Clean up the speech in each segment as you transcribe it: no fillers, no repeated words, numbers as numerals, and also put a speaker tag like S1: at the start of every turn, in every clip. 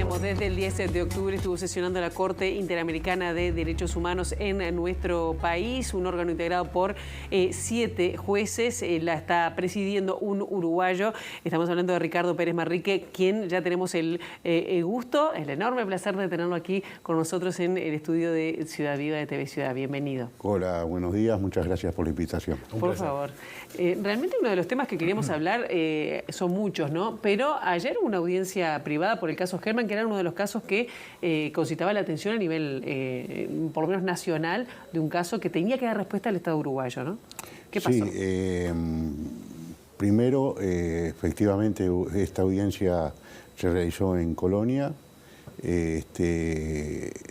S1: decíamos, desde el 10 de octubre estuvo sesionando la Corte Interamericana de Derechos Humanos en nuestro país, un órgano integrado por 7 jueces, la está presidiendo un uruguayo. Estamos hablando de Ricardo Pérez Manrique, quien ya tenemos el gusto, el enorme placer de tenerlo aquí con nosotros en el estudio de Ciudad Viva de TV Ciudad. Bienvenido.
S2: Hola, buenos días, muchas gracias por la invitación.
S1: Por favor. Realmente uno de los temas que queríamos hablar son muchos, ¿no? Pero ayer hubo una audiencia privada por el caso Gelman, que era uno de los casos que concitaba la atención a nivel, por lo menos nacional, de un caso que tenía que dar respuesta al Estado uruguayo, ¿no? ¿Qué pasó?
S2: Sí, primero, efectivamente, esta audiencia se realizó en Colonia.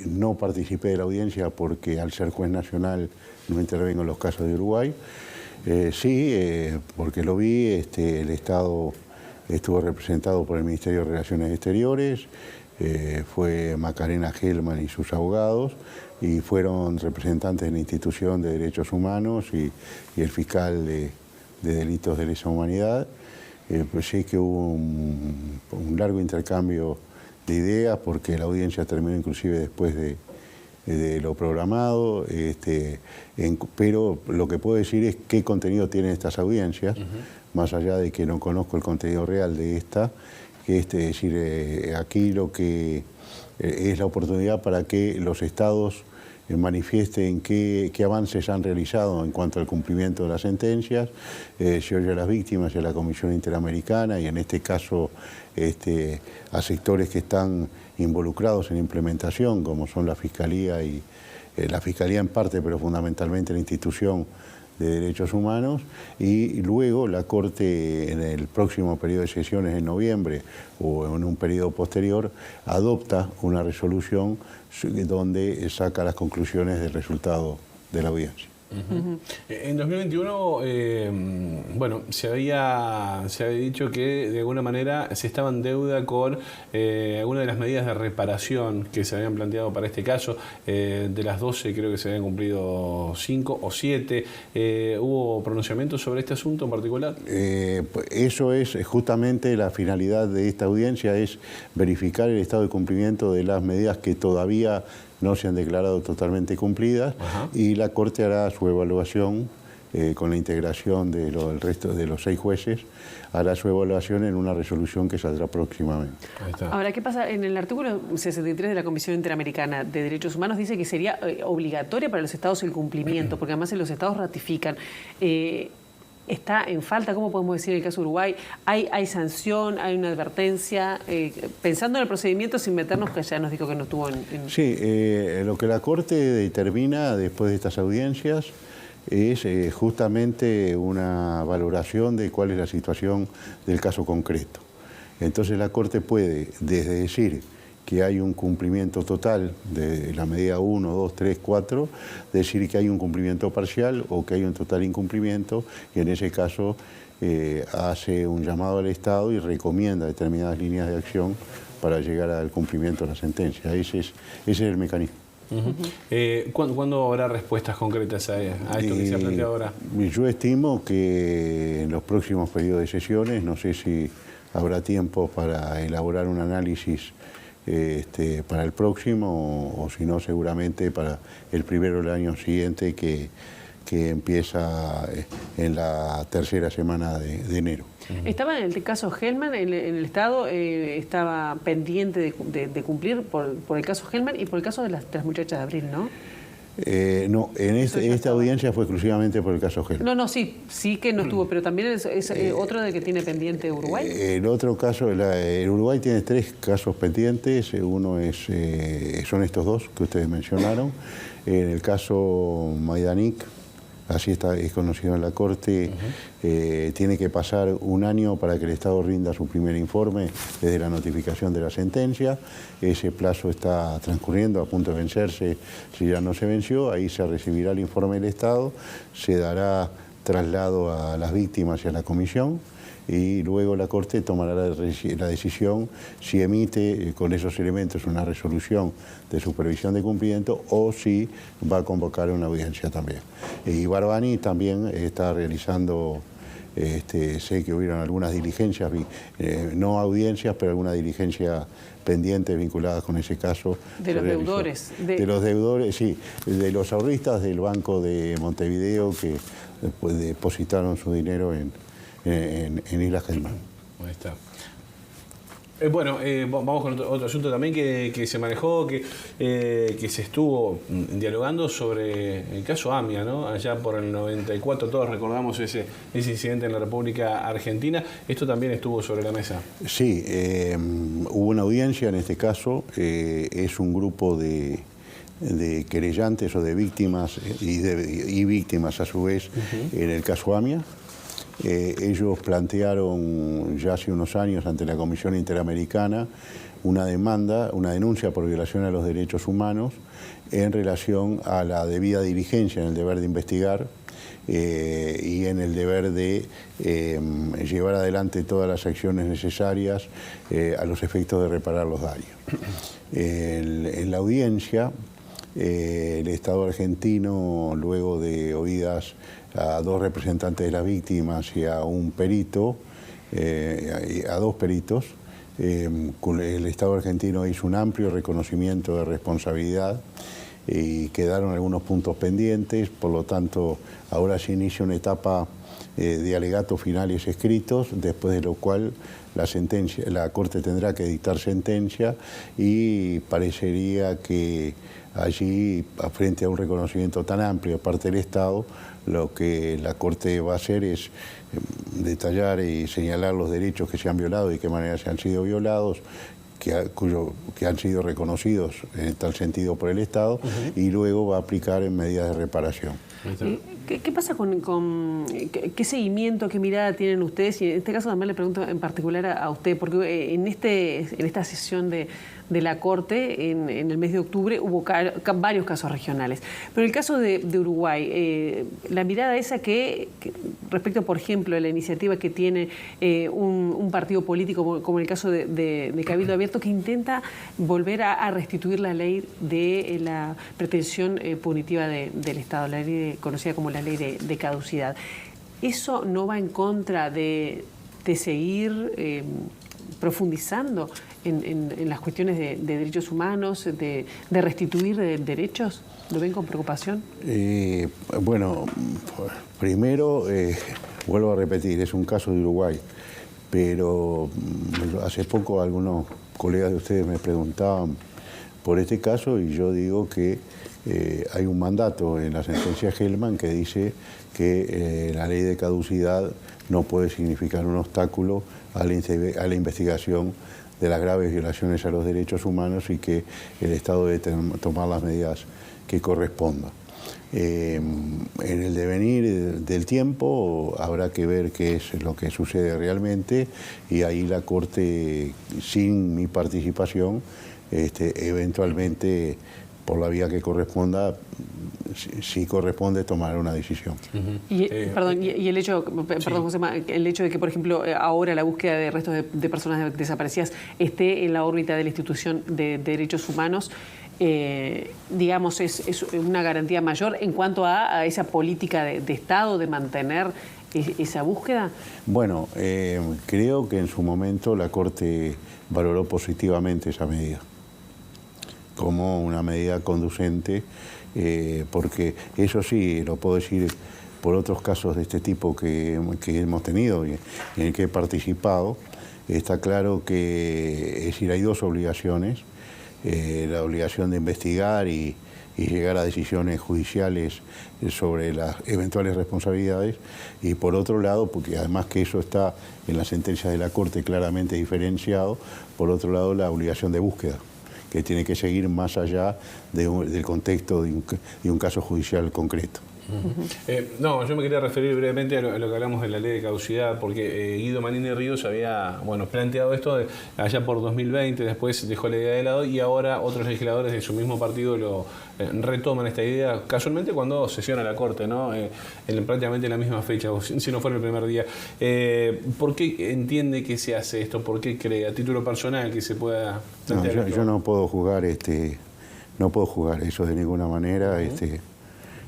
S2: No participé de la audiencia porque al ser juez nacional no intervengo en los casos de Uruguay. Porque lo vi, el Estado estuvo representado por el Ministerio de Relaciones Exteriores, fue Macarena Gelman y sus abogados, y fueron representantes de la Institución de Derechos Humanos y el fiscal de Delitos de Lesa Humanidad. Pues sí que hubo un largo intercambio de ideas, porque la audiencia terminó inclusive después de lo programado, pero lo que puedo decir es qué contenido tienen estas audiencias, más allá de que no conozco el contenido real de esta, que es decir, aquí lo que es la oportunidad para que los estados manifiesten qué avances han realizado en cuanto al cumplimiento de las sentencias, se oye a las víctimas y a la Comisión Interamericana, y en este caso a sectores que están involucrados en implementación, como son la Fiscalía y la Fiscalía en parte, pero fundamentalmente la Institución de Derechos Humanos, y luego la Corte en el próximo periodo de sesiones en noviembre o en un periodo posterior adopta una resolución donde saca las conclusiones del resultado de la audiencia.
S3: En 2021, bueno, se había dicho que de alguna manera se estaba en deuda con alguna de las medidas de reparación que se habían planteado para este caso. De las 12 creo que se habían cumplido 5 o 7. ¿Hubo pronunciamientos sobre este asunto en particular?
S2: Eso es justamente la finalidad de esta audiencia, es verificar el estado de cumplimiento de las medidas que todavía no se han declarado totalmente cumplidas. Y la Corte hará su evaluación con la integración del resto de los 6 jueces, hará su evaluación en una resolución que saldrá próximamente.
S1: Ahora, ¿qué pasa? En el artículo 63 de la Comisión Interamericana de Derechos Humanos dice que sería obligatoria para los estados el cumplimiento, porque además los estados ratifican. ¿Está en falta? ¿Cómo podemos decir en el caso de Uruguay? ¿Hay sanción? ¿Hay una advertencia? Pensando en el procedimiento sin meternos, que ya nos dijo que no estuvo en...
S2: Sí, lo que la Corte determina después de estas audiencias es justamente una valoración de cuál es la situación del caso concreto. Entonces la Corte puede, desde decir que hay un cumplimiento total de la medida 1, 2, 3, 4, decir que hay un cumplimiento parcial o que hay un total incumplimiento, y en ese caso hace un llamado al Estado y recomienda determinadas líneas de acción para llegar al cumplimiento de la sentencia. Ese es el mecanismo.
S3: ¿Cuándo habrá respuestas concretas a esto que se ha planteado ahora?
S2: Yo estimo que en los próximos periodos de sesiones, no sé si habrá tiempo para elaborar un análisis para el próximo, o si no, seguramente para el primero del año siguiente, que empieza en la tercera semana de enero.
S1: ¿Estaba en el caso Gelman, en el Estado, estaba pendiente de cumplir por el caso Gelman y por el caso de las muchachas de Abril, ¿no?
S2: No, en esta audiencia fue exclusivamente por el caso Gelman.
S1: No, sí que no estuvo, pero también es otro de que tiene pendiente Uruguay.
S2: El otro caso, el Uruguay tiene 3 casos pendientes. Uno son estos 2 que ustedes mencionaron. En el caso Majdanek, así es conocido en la Corte, tiene que pasar un año para que el Estado rinda su primer informe desde la notificación de la sentencia. Ese plazo está transcurriendo, a punto de vencerse, si ya no se venció. Ahí se recibirá el informe del Estado, se dará traslado a las víctimas y a la comisión, y luego la Corte tomará la decisión si emite con esos elementos una resolución de supervisión de cumplimiento o si va a convocar una audiencia también. Y Barbani también está realizando Sé que hubieron algunas diligencias, no audiencias, pero alguna diligencia pendiente vinculadas con ese caso.
S1: De los deudores.
S2: De los deudores, sí, de los ahorristas del Banco de Montevideo que después depositaron su dinero en Islas Caimán.
S3: Ahí está. Bueno, vamos con otro asunto también que se manejó, que se estuvo dialogando sobre el caso AMIA, ¿no? Allá por el 94, todos recordamos ese incidente en la República Argentina. Esto también estuvo sobre la mesa.
S2: Sí, hubo una audiencia en este caso. Es un grupo de querellantes o de víctimas y víctimas a su vez en el caso AMIA. Ellos plantearon ya hace unos años ante la Comisión Interamericana una denuncia por violación a los derechos humanos en relación a la debida diligencia en el deber de investigar y en el deber de llevar adelante todas las acciones necesarias a los efectos de reparar los daños. En la audiencia, el Estado argentino, luego de oídas a dos representantes de las víctimas y a un perito, a dos peritos, el Estado argentino hizo un amplio reconocimiento de responsabilidad y quedaron algunos puntos pendientes, por lo tanto ahora se inicia una etapa de alegatos finales escritos, después de lo cual la Corte tendrá que dictar sentencia y parecería que allí, frente a un reconocimiento tan amplio de parte del Estado, lo que la Corte va a hacer es detallar y señalar los derechos que se han violado y de qué manera se han sido violados, que han sido reconocidos en tal sentido por el Estado, y luego va a aplicar en medidas de reparación.
S1: ¿Qué pasa con qué seguimiento, qué mirada tienen ustedes? Y en este caso también le pregunto en particular a usted, porque en esta sesión de la Corte, en el mes de octubre, hubo varios casos regionales. Pero el caso de Uruguay, la mirada esa que respecto, por ejemplo, a la iniciativa que tiene un partido político, como en el caso de Cabildo Abierto, que intenta volver a restituir la ley de la pretensión punitiva del Estado, la ley conocida como la ley de caducidad. ¿Eso no va en contra de seguir profundizando en las cuestiones de derechos humanos, de restituir derechos? ¿Lo ven con preocupación?
S2: Bueno, primero, vuelvo a repetir, es un caso de Uruguay, pero hace poco algunos colegas de ustedes me preguntaban por este caso y yo digo que hay un mandato en la sentencia Hellman que dice que la ley de caducidad no puede significar un obstáculo a la investigación de las graves violaciones a los derechos humanos y que el Estado debe tomar las medidas que correspondan. En el devenir del tiempo habrá que ver qué es lo que sucede realmente y ahí la Corte, sin mi participación, eventualmente, por la vía que corresponda, si corresponde, tomar una decisión.
S1: Y el hecho, Josema, el hecho de que, por ejemplo, ahora la búsqueda de restos de personas desaparecidas esté en la órbita de la institución de derechos humanos, digamos, es una garantía mayor en cuanto a esa política de Estado de mantener esa búsqueda. Bueno,
S2: creo que en su momento la Corte valoró positivamente esa medida como una medida conducente, porque eso sí, lo puedo decir por otros casos de este tipo que hemos tenido y en el que he participado, está claro que, es decir, hay dos obligaciones, la obligación de investigar y llegar a decisiones judiciales sobre las eventuales responsabilidades, y por otro lado, porque además que eso está en la sentencia de la Corte claramente diferenciado, por otro lado la obligación de búsqueda, que tiene que seguir más allá del contexto de un caso judicial concreto.
S3: No, yo me quería referir brevemente a lo que hablamos de la ley de caducidad, porque Guido Manini Ríos había planteado esto allá por 2020, después dejó la idea de lado y ahora otros legisladores de su mismo partido lo retoman esta idea, casualmente cuando sesiona la Corte, ¿no? En prácticamente la misma fecha, o si no fuera el primer día. ¿Por qué entiende que se hace esto? ¿Por qué cree, a título personal, que se pueda plantear esto?
S2: Yo no puedo juzgar no puedo juzgar eso de ninguna manera.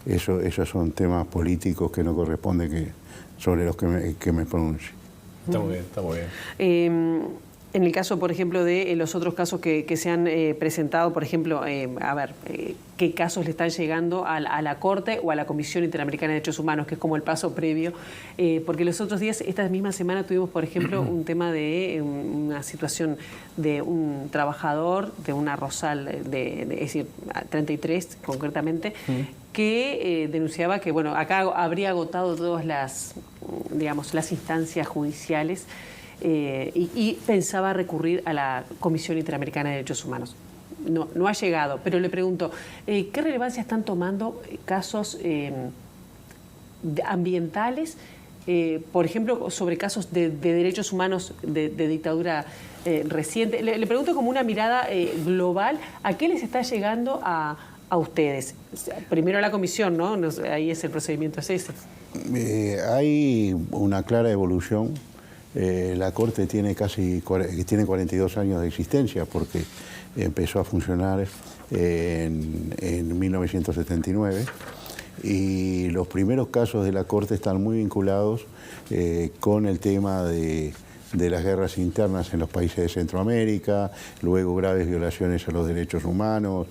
S2: esos son temas políticos que no corresponde sobre los que me pronuncie.
S3: Está muy bien, está muy bien.
S1: En el caso, por ejemplo, de los otros casos que se han presentado, por ejemplo, ¿qué casos le están llegando a la Corte o a la Comisión Interamericana de Derechos Humanos, que es como el paso previo? Porque los otros días, esta misma semana, tuvimos, por ejemplo, un tema de una situación de un trabajador de una Rosal, es decir, 33 concretamente, que denunciaba que, bueno, acá habría agotado todas las instancias judiciales. Y pensaba recurrir a la Comisión Interamericana de Derechos Humanos. No ha llegado, pero le pregunto, ¿qué relevancia están tomando casos ambientales, por ejemplo, sobre casos de derechos humanos de dictadura reciente? Le pregunto como una mirada global, ¿a qué les está llegando a ustedes? Primero a la Comisión, ¿no? Ahí es el procedimiento, es ese.
S2: Hay una clara evolución. La Corte tiene 42 años de existencia porque empezó a funcionar en 1979 y los primeros casos de la Corte están muy vinculados con el tema de las guerras internas en los países de Centroamérica, luego graves violaciones a los derechos humanos,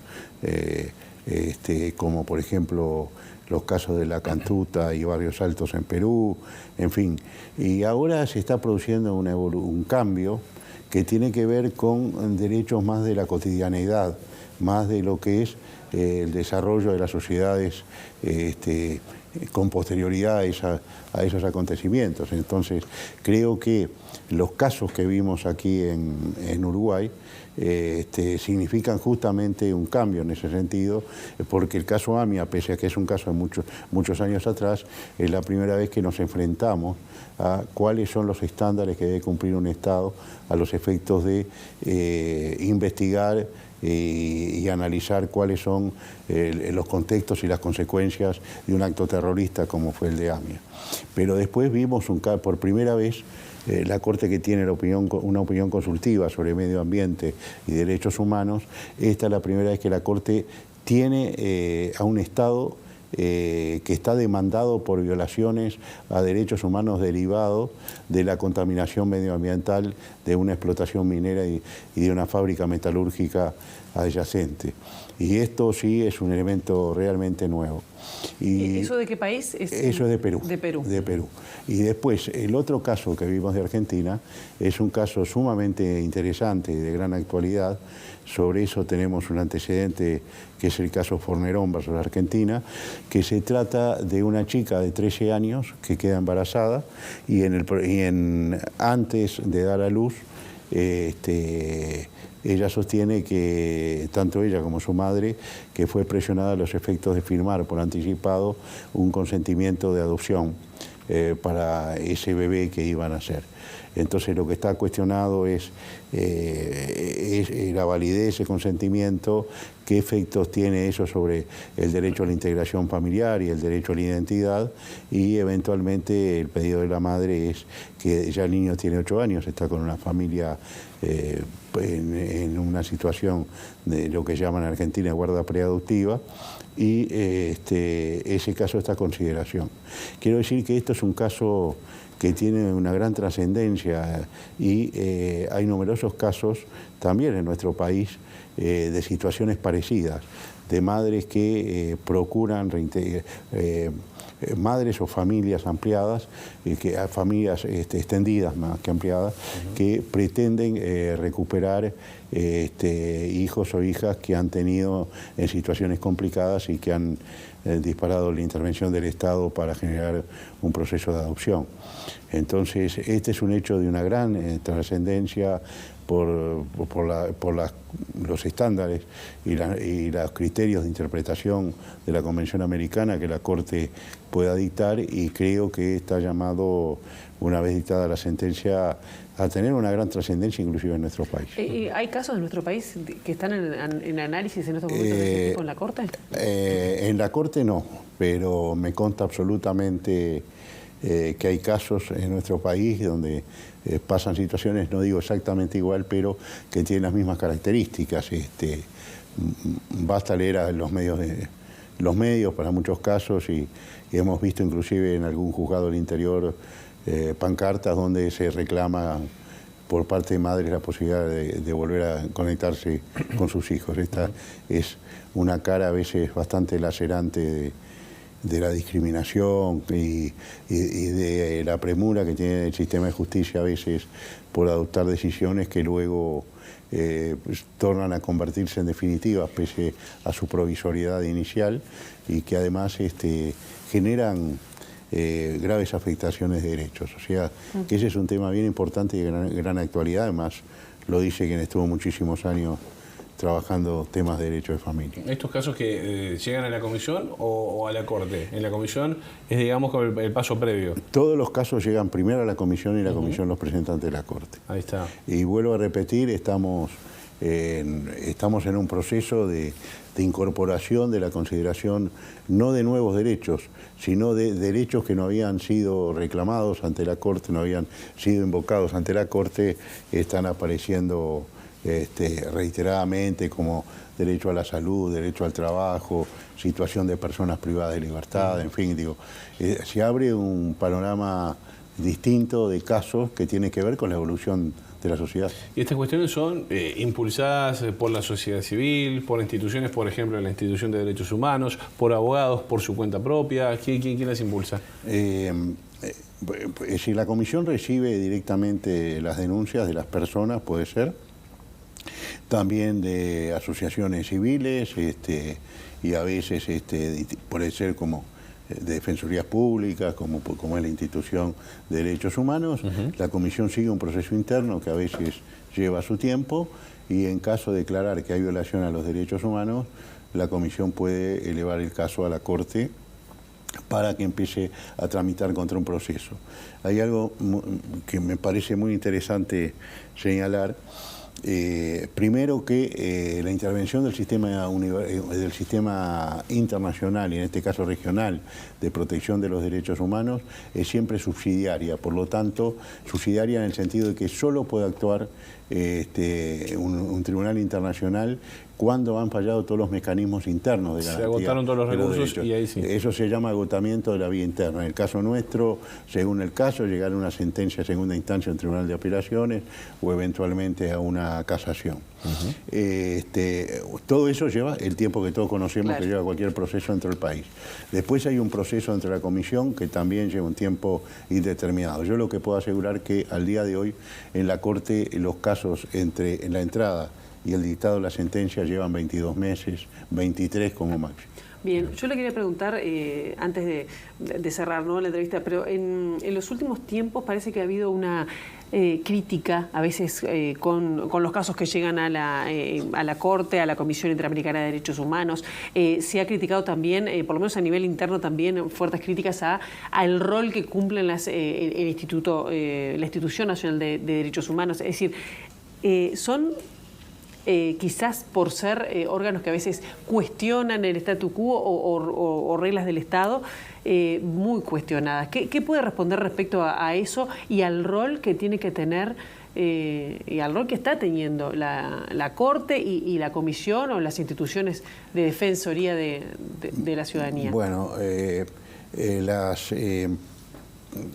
S2: como por ejemplo los casos de La Cantuta y Barrios Altos en Perú, en fin. Y ahora se está produciendo un cambio que tiene que ver con derechos más de la cotidianeidad, más de lo que es el desarrollo de las sociedades con posterioridad a esos acontecimientos. Entonces, creo que los casos que vimos aquí en Uruguay significan justamente un cambio en ese sentido, porque el caso AMIA, pese a que es un caso de muchos años atrás, es la primera vez que nos enfrentamos a cuáles son los estándares que debe cumplir un Estado a los efectos de investigar y analizar cuáles son los contextos y las consecuencias de un acto terrorista como fue el de AMIA. Pero después vimos por primera vez la Corte, que tiene una opinión consultiva sobre medio ambiente y derechos humanos. Esta es la primera vez que la Corte tiene a un Estado que está demandado por violaciones a derechos humanos derivados de la contaminación medioambiental de una explotación minera y de una fábrica metalúrgica adyacente. Y esto sí es un elemento realmente nuevo.
S1: ¿Eso de qué país?
S2: Eso es de Perú.
S1: De Perú.
S2: De Perú. Y después, el otro caso que vimos de Argentina es un caso sumamente interesante y de gran actualidad. Sobre eso tenemos un antecedente que es el caso Fornerón versus Argentina, que se trata de una chica de 13 años que queda embarazada y antes de dar a luz, ella sostiene que, tanto ella como su madre, que fue presionada a los efectos de firmar por anticipado un consentimiento de adopción para ese bebé que iban a hacer. Entonces lo que está cuestionado es la validez de ese consentimiento, qué efectos tiene eso sobre el derecho a la integración familiar y el derecho a la identidad, y eventualmente el pedido de la madre es que ya el niño tiene 8 años, está con una familia en una situación de lo que llaman en Argentina guarda preadoptiva, y ese caso está a consideración. Quiero decir que esto es un caso que tiene una gran trascendencia y hay numerosos casos también en nuestro país de situaciones parecidas, de madres que procuran madres o familias ampliadas, familias extendidas más que ampliadas, que pretenden recuperar hijos o hijas que han tenido en situaciones complicadas y que han disparado la intervención del Estado para generar un proceso de adopción. Entonces, este es un hecho de una gran trascendencia por los estándares y los criterios de interpretación de la Convención Americana que la Corte pueda dictar, y creo que está llamado, una vez dictada la sentencia, a tener una gran trascendencia inclusive en nuestro país.
S1: ¿Hay casos en nuestro país que están en análisis en estos momentos de ese tipo en la Corte?
S2: En la Corte no, pero me consta absolutamente que hay casos en nuestro país donde pasan situaciones, no digo exactamente igual, pero que tienen las mismas características. Basta leer a los medios los medios para muchos casos y hemos visto inclusive en algún juzgado del interior pancartas donde se reclama por parte de madres la posibilidad de volver a conectarse con sus hijos. Esta es una cara a veces bastante lacerante de la discriminación y de la premura que tiene el sistema de justicia a veces por adoptar decisiones que luego pues, tornan a convertirse en definitivas pese a su provisoriedad inicial y que además generan graves afectaciones de derechos. O sea, que ese es un tema bien importante y de gran actualidad. Además, lo dice quien estuvo muchísimos años trabajando temas de derecho de familia.
S3: ¿Estos casos que llegan a la comisión o a la corte? En la comisión es, digamos, como el paso previo.
S2: Todos los casos llegan primero a la comisión y la comisión los presenta ante la corte.
S3: Ahí está.
S2: Y vuelvo a repetir, estamos en un proceso de incorporación de la consideración no de nuevos derechos, sino de derechos que no habían sido reclamados ante la Corte, no habían sido invocados ante la Corte, están apareciendo reiteradamente como derecho a la salud, derecho al trabajo, situación de personas privadas de libertad, en fin, digo, se abre un panorama distinto de casos que tiene que ver con la evolución de la sociedad.
S3: ¿Y estas cuestiones son impulsadas por la sociedad civil, por instituciones, por ejemplo, la Institución de Derechos Humanos, por abogados, por su cuenta propia? ¿Quién las impulsa?
S2: Si la comisión recibe directamente las denuncias de las personas, puede ser, también de asociaciones civiles y a veces puede ser como de defensorías públicas, como es la Institución de Derechos Humanos. La comisión sigue un proceso interno que a veces lleva su tiempo y en caso de declarar que hay violación a los derechos humanos, la comisión puede elevar el caso a la Corte para que empiece a tramitar contra un proceso. Hay algo que me parece muy interesante señalar. Primero que la intervención del sistema internacional y en este caso regional de protección de los derechos humanos es siempre subsidiaria, por lo tanto subsidiaria en el sentido de que solo puede actuar un tribunal internacional cuando han fallado todos los mecanismos internos de garantía.
S3: Se agotaron todos los recursos y ahí sí.
S2: Eso se llama agotamiento de la vía interna. En el caso nuestro, según el caso, llegar a una sentencia de segunda instancia en un tribunal de apelaciones o eventualmente a una casación. Todo eso lleva el tiempo que todos conocemos, que lleva cualquier proceso dentro del país. Después hay un proceso entre la comisión que también lleva un tiempo indeterminado. Yo lo que puedo asegurar que al día de hoy en la Corte los casos entre la entrada y el dictado de la sentencia llevan 22 meses, 23 como máximo.
S1: Bien, yo le quería preguntar, antes de cerrar, ¿no?, la entrevista, pero en los últimos tiempos parece que ha habido una crítica, a veces con los casos que llegan a la Corte, a la Comisión Interamericana de Derechos Humanos. Se ha criticado también, por lo menos a nivel interno también, fuertes críticas al rol que cumplen la Institución Nacional de Derechos Humanos. Es decir, son... quizás por ser órganos que a veces cuestionan el statu quo o reglas del Estado muy cuestionadas. ¿Qué puede responder respecto a eso y al rol que tiene que tener y al rol que está teniendo la Corte y la Comisión o las instituciones de defensoría de la ciudadanía?
S2: Bueno, es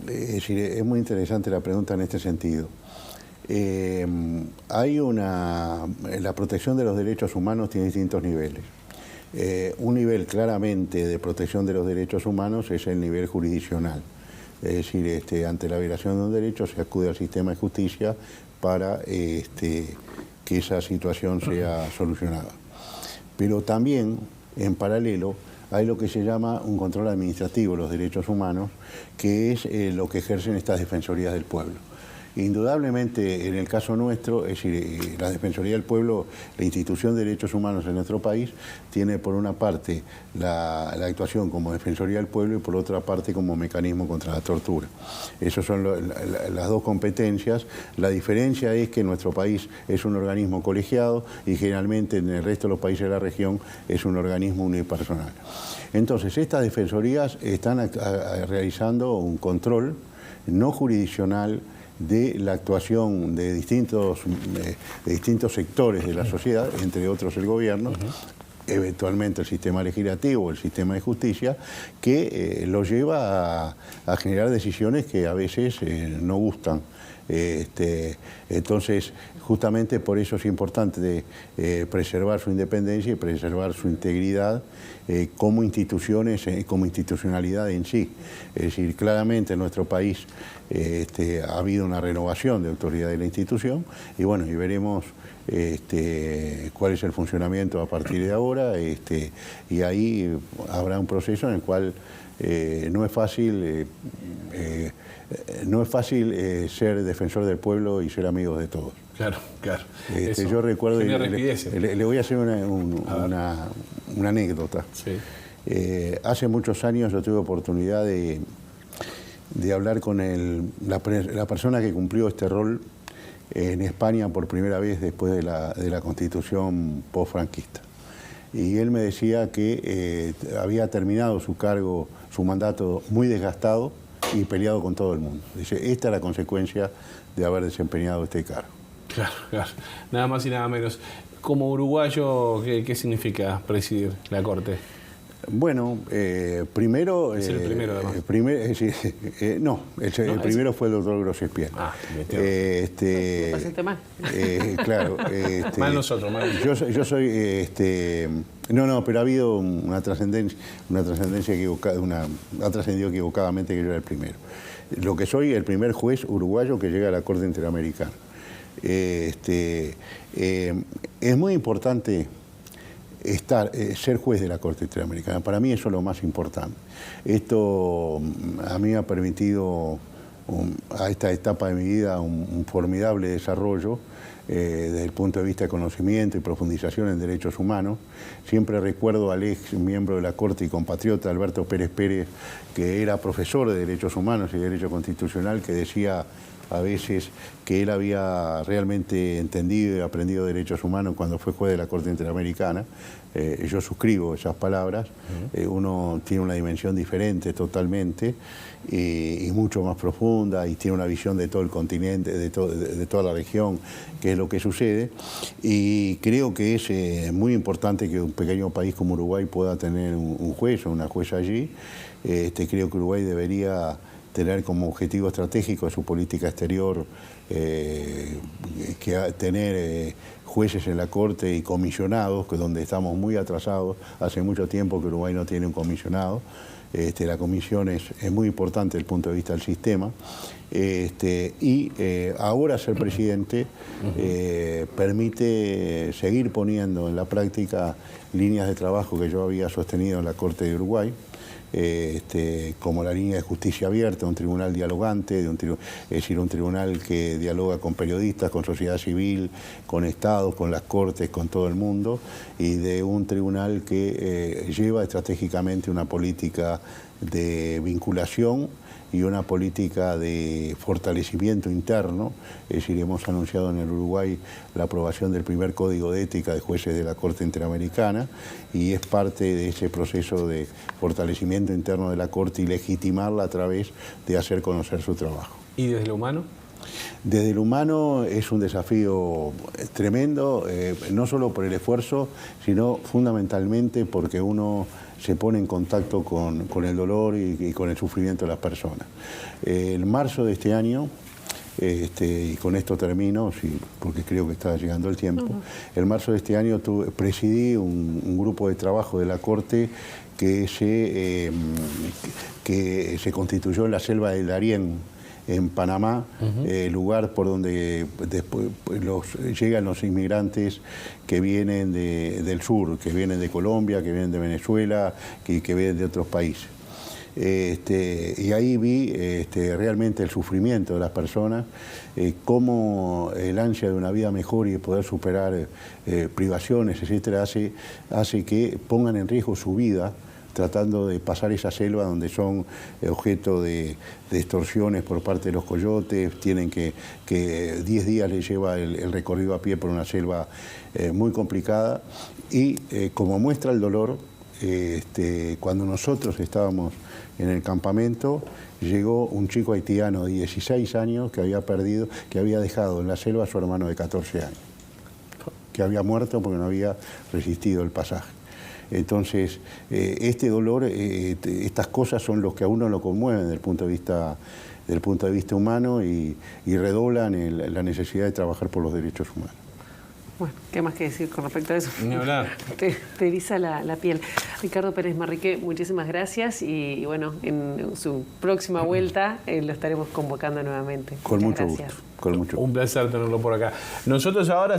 S2: decir, es muy interesante la pregunta en este sentido. La protección de los derechos humanos tiene distintos niveles. Un nivel claramente de protección de los derechos humanos es el nivel jurisdiccional. Es decir, ante la violación de un derecho se acude al sistema de justicia para que esa situación sea solucionada. Pero también, en paralelo, hay lo que se llama un control administrativo de los derechos humanos, que es lo que ejercen estas defensorías del pueblo. Indudablemente, en el caso nuestro, es decir, la Defensoría del Pueblo, la institución de derechos humanos en nuestro país, tiene por una parte la actuación como Defensoría del Pueblo y por otra parte como mecanismo contra la tortura. Esas son las dos competencias. La diferencia es que nuestro país es un organismo colegiado y generalmente en el resto de los países de la región es un organismo unipersonal. Entonces, estas defensorías están realizando un control no jurisdiccional de la actuación de distintos sectores de la sociedad, entre otros el gobierno, eventualmente el sistema legislativo o el sistema de justicia, que lo lleva a generar decisiones que a veces no gustan. Entonces, justamente por eso es importante preservar su independencia y preservar su integridad como instituciones, como institucionalidad en sí. Es decir, claramente en nuestro país ha habido una renovación de autoridad de la institución y bueno, y veremos cuál es el funcionamiento a partir de ahora, y ahí habrá un proceso en el cual no es fácil ser defensor del pueblo y ser amigos de todos.
S3: Claro, claro.
S2: Yo recuerdo,
S3: le
S2: voy a hacer una anécdota.
S3: Sí.
S2: Hace muchos años yo tuve oportunidad de hablar con la persona que cumplió este rol en España por primera vez después de la Constitución post-franquista. Y él me decía que había terminado su cargo, su mandato muy desgastado y peleado con todo el mundo. Dice, esta es la consecuencia de haber desempeñado este cargo.
S3: Claro, claro. Nada más y nada menos. Como uruguayo, ¿qué significa presidir la Corte?
S2: Bueno, primero...
S3: Es el primero, además.
S2: El primero fue el doctor Grossespiel.
S1: Pasaste mal.
S2: Claro.
S3: Mal nosotros, mal.
S2: Yo soy... pero ha habido una trascendencia equivocada, ha trascendido equivocadamente que yo era el primero. Lo que soy, el primer juez uruguayo que llega a la Corte Interamericana. Es muy importante ser juez de la Corte Interamericana. Para mí eso es lo más importante. Esto a mí me ha permitido a esta etapa de mi vida un formidable desarrollo desde el punto de vista de conocimiento y profundización en derechos humanos. Siempre recuerdo al ex miembro de la Corte y compatriota Alberto Pérez Pérez, que era profesor de Derechos Humanos y Derecho Constitucional, que decía a veces que él había realmente entendido y aprendido derechos humanos cuando fue juez de la Corte Interamericana. Yo suscribo esas palabras. Uno tiene una dimensión diferente totalmente y mucho más profunda, y tiene una visión de todo el continente, de toda la región, que es lo que sucede. Y creo que es muy importante que un pequeño país como Uruguay pueda tener un juez o una jueza allí. Creo que Uruguay debería tener como objetivo estratégico de su política exterior tener jueces en la Corte y comisionados, que donde estamos muy atrasados. Hace mucho tiempo que Uruguay no tiene un comisionado. La comisión es muy importante desde el punto de vista del sistema. Ahora ser presidente permite seguir poniendo en la práctica líneas de trabajo que yo había sostenido en la Corte de Uruguay. Como la línea de justicia abierta, un tribunal dialogante, es decir, un tribunal que dialoga con periodistas, con sociedad civil, con estados, con las cortes, con todo el mundo, y de un tribunal que lleva estratégicamente una política de vinculación y una política de fortalecimiento interno. Es decir, hemos anunciado en el Uruguay la aprobación del primer código de ética de jueces de la Corte Interamericana, y es parte de ese proceso de fortalecimiento interno de la Corte y legitimarla a través de hacer conocer su trabajo.
S3: ¿Y desde lo humano?
S2: Desde lo humano es un desafío tremendo, no solo por el esfuerzo, sino fundamentalmente porque uno se pone en contacto con el dolor y con el sufrimiento de las personas. En marzo de este año, y con esto termino, porque creo que está llegando el tiempo, en marzo de este año presidí un grupo de trabajo de la Corte que se constituyó en la selva del Darién, en Panamá, lugar por donde después llegan los inmigrantes que vienen del sur, que vienen de Colombia, que vienen de Venezuela, que vienen de otros países. Y ahí vi realmente el sufrimiento de las personas, cómo el ansia de una vida mejor y poder superar privaciones, etcétera, hace que pongan en riesgo su vida tratando de pasar esa selva donde son objeto de extorsiones por parte de los coyotes. Tienen que 10 días les lleva el recorrido a pie por una selva muy complicada. Y como muestra el dolor, cuando nosotros estábamos en el campamento, llegó un chico haitiano de 16 años que había dejado en la selva a su hermano de 14 años, que había muerto porque no había resistido el pasaje. Entonces, este dolor, estas cosas son los que a uno lo conmueven desde el punto de vista humano y redoblan la necesidad de trabajar por los derechos humanos.
S1: Bueno, ¿qué más que decir con respecto a eso?
S3: Ni hablar.
S1: Te eriza la piel. Ricardo Pérez Manrique, muchísimas gracias y bueno, en su próxima vuelta lo estaremos convocando nuevamente.
S2: Con mucho
S1: gracias.
S2: gusto. Con mucho gusto.
S3: Un placer tenerlo por acá. Nosotros ahora